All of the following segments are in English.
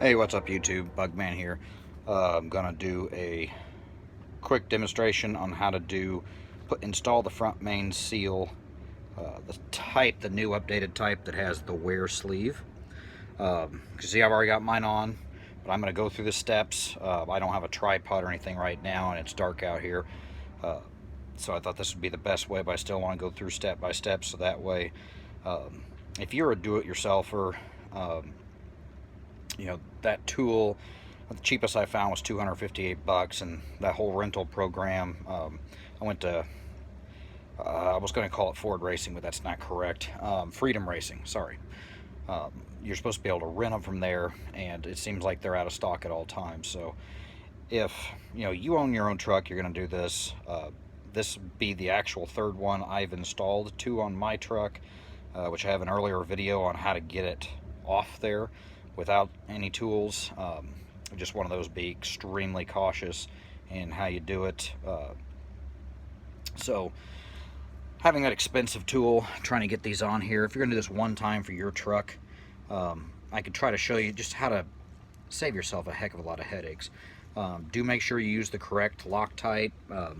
Hey, what's up YouTube? Bugman here. I'm gonna do a quick demonstration on how to install the front main seal, the new updated type that has the wear sleeve. See, I've already got mine on, but I'm gonna go through the steps. I don't have a tripod or anything right now, and it's dark out here, so I thought this would be the best way. But I still want to go through step by step, so that way, if you're a do-it-yourselfer, that tool, the cheapest I found was $258, and that whole rental program, I went to, I was going to call it Ford Racing, but that's not correct. Freedom Racing, sorry. You're supposed to be able to rent them from there, and it seems like they're out of stock at all times. So if you own your own truck, you're going to do this. This would be the actual third one I've installed, two on my truck, which I have an earlier video on how to get it off there without any tools. Just one of those, be extremely cautious in how you do it. So having that expensive tool, trying to get these on here, if you're gonna do this one time for your truck, I could try to show you just how to save yourself a heck of a lot of headaches. Do make sure you use the correct Loctite. I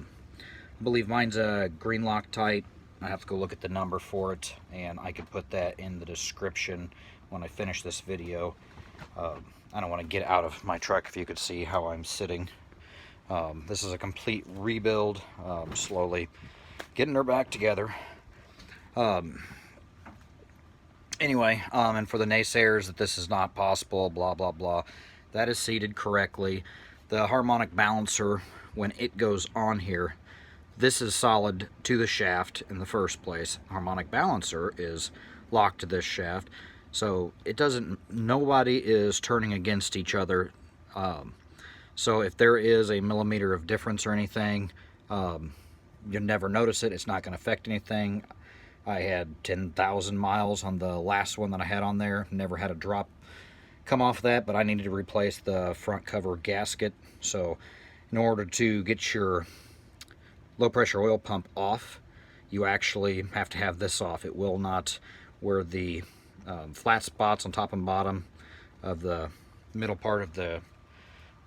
believe mine's a green Loctite. I have to go look at the number for it, and I could put that in the description when I finish this video. I don't want to get out of my truck if you could see how I'm sitting. This is a complete rebuild, slowly getting her back together. Anyway, and for the naysayers that this is not possible, blah, blah, blah, that is seated correctly. The harmonic balancer, when it goes on here, this is solid to the shaft in the first place. Harmonic balancer is locked to this shaft. So it doesn't, nobody is turning against each other. So if there is a millimeter of difference or anything, you'll never notice it. It's not going to affect anything. I had 10,000 miles on the last one that I had on there. Never had a drop come off that, but I needed to replace the front cover gasket. So in order to get your low pressure oil pump off, you actually have to have this off. It will not, where the flat spots on top and bottom of the middle part of the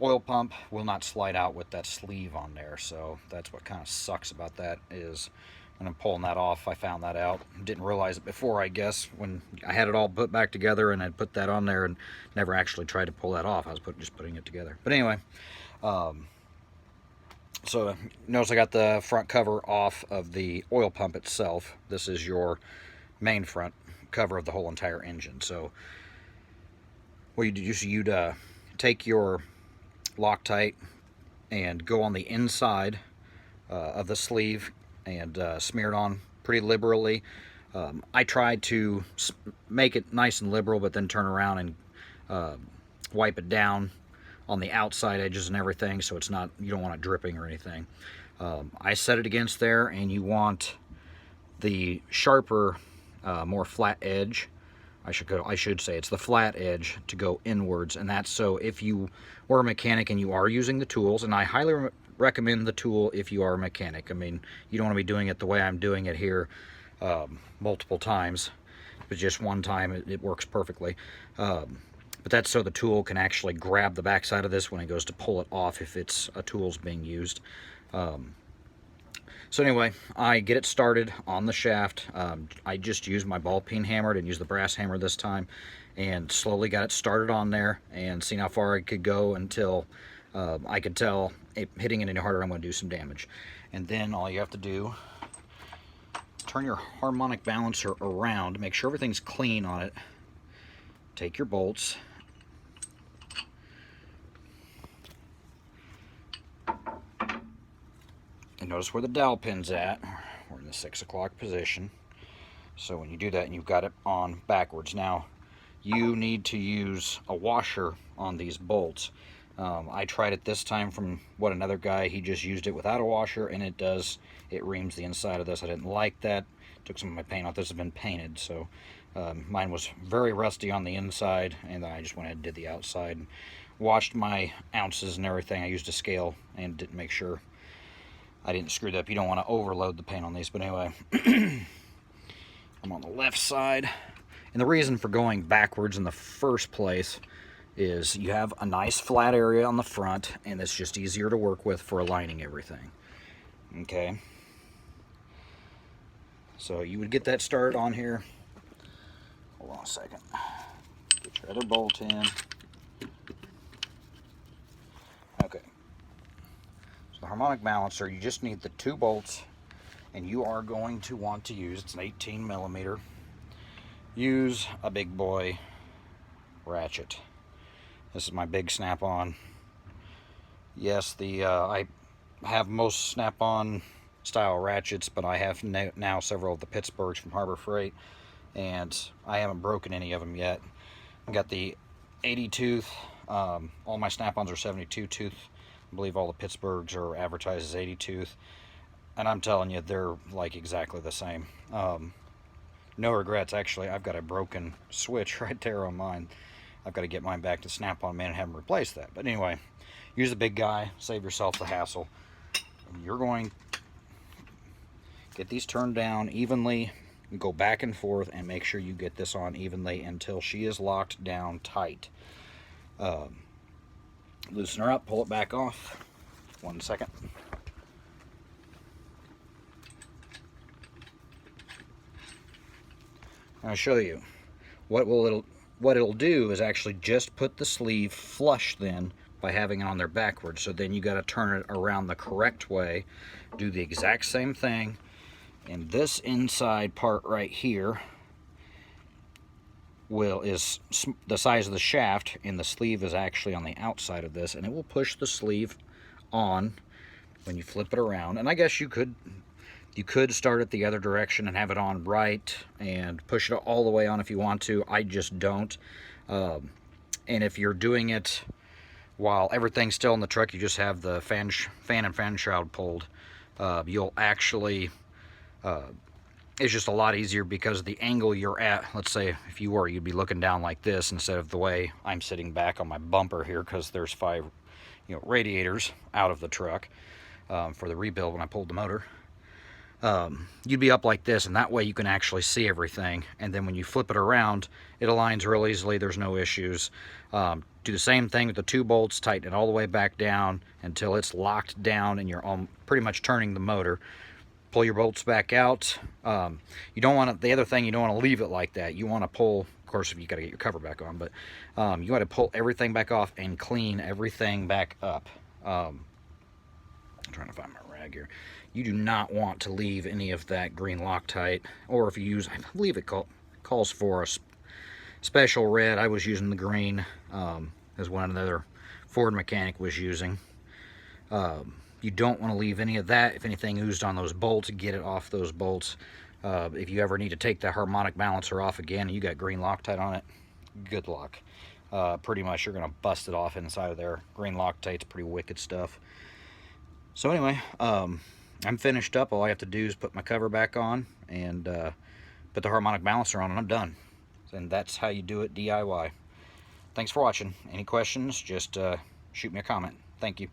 oil pump will not slide out with that sleeve on there. So that's what kind of sucks about that, is when I'm pulling that off, I found that out. Didn't realize it before, I guess, when I had it all put back together, and I'd put that on there and never actually tried to pull that off. I was just putting it together. But anyway, so notice I got the front cover off of the oil pump itself. This is your main front cover of the whole entire engine. So what you do is you'd take your Loctite and go on the inside of the sleeve and smear it on pretty liberally. I tried to make it nice and liberal, but then turn around and wipe it down on the outside edges and everything, so it's not, you don't want it dripping or anything. I set it against there, and you want the sharper, more flat edge. I should say it's the flat edge to go inwards, and that's so if you were a mechanic and you are using the tools, and I highly recommend the tool if you are a mechanic. I mean, you don't want to be doing it the way I'm doing it here multiple times, but just one time it works perfectly. But that's so the tool can actually grab the backside of this when it goes to pull it off if it's a tool's being used. So anyway, I get it started on the shaft. I just used my ball peen hammer, didn't use the brass hammer this time, and slowly got it started on there and seen how far I could go until I could tell hitting it any harder I'm going to do some damage. And then all you have to do, turn your harmonic balancer around, make sure everything's clean on it. Take your bolts, and notice where the dowel pin's at. We're in the 6 o'clock position. So when you do that, and you've got it on backwards, now you need to use a washer on these bolts. I tried it this time from what another guy, he just used it without a washer, and it reams the inside of this. I didn't like that. Took some of my paint off. This has been painted, so mine was very rusty on the inside, and then I just went ahead and did the outside. Watched my ounces and everything. I used a scale and didn't make sure I didn't screw it up. You don't want to overload the paint on these, but anyway. I'm on the left side, and the reason for going backwards in the first place is you have a nice flat area on the front, and it's just easier to work with for aligning everything. Okay, so you would get that started on here. Hold on a second. Get your other bolt in. Okay, so the harmonic balancer, you just need the 2 bolts, and you are going to want to use, it's an 18 millimeter, use a big boy ratchet. This is my big snap-on. Yes, I have most snap-on style ratchets, but I have now several of the Pittsburghs from Harbor Freight, and I haven't broken any of them yet. I got the 80 tooth. All my snap-ons are 72 tooth. I believe all the Pittsburghs are advertised as 80 tooth, and I'm telling you, they're like exactly the same. No regrets. Actually, I've got a broken switch right there on mine. I've got to get mine back to Snap-on Man and have them replace that. But anyway, use the big guy, save yourself the hassle. You're going to get these turned down evenly, go back and forth, and make sure you get this on evenly until she is locked down tight. Loosen her up, pull it back off. 1 second. I'll show you what it'll do is actually just put the sleeve flush then by having it on there backwards. So then you got to turn it around the correct way, do the exact same thing, and this inside part right here is the size of the shaft, and the sleeve is actually on the outside of this, and it will push the sleeve on when you flip it around. And I guess you could start it the other direction and have it on right and push it all the way on if you want to. I just don't. And if you're doing it while everything's still in the truck, you just have the fan and fan shroud pulled, you'll actually, it's just a lot easier because the angle you're at, let's say if you were, you'd be looking down like this instead of the way I'm sitting back on my bumper here, because there's 5 radiators out of the truck for the rebuild when I pulled the motor. You'd be up like this, and that way you can actually see everything, and then when you flip it around, it aligns real easily. There's no issues. Do the same thing with the 2 bolts, tighten it all the way back down until it's locked down and you're pretty much turning the motor. Pull your bolts back out. You don't want to, the other thing, you don't want to leave it like that. You want to pull, of course, if you got to get your cover back on, but you got to pull everything back off and clean everything back up. I'm trying to find my rag here. You do not want to leave any of that green Loctite, or if you use, I believe it calls for a special red. I was using the green, as one another Ford mechanic was using. You don't want to leave any of that. If anything oozed on those bolts, get it off those bolts. If you ever need to take the harmonic balancer off again and you got green Loctite on it, good luck. Pretty much you're going to bust it off inside of there. Green Loctite's pretty wicked stuff. So anyway, I'm finished up. All I have to do is put my cover back on and put the harmonic balancer on, and I'm done. And that's how you do it DIY. Thanks for watching. Any questions, just shoot me a comment. Thank you.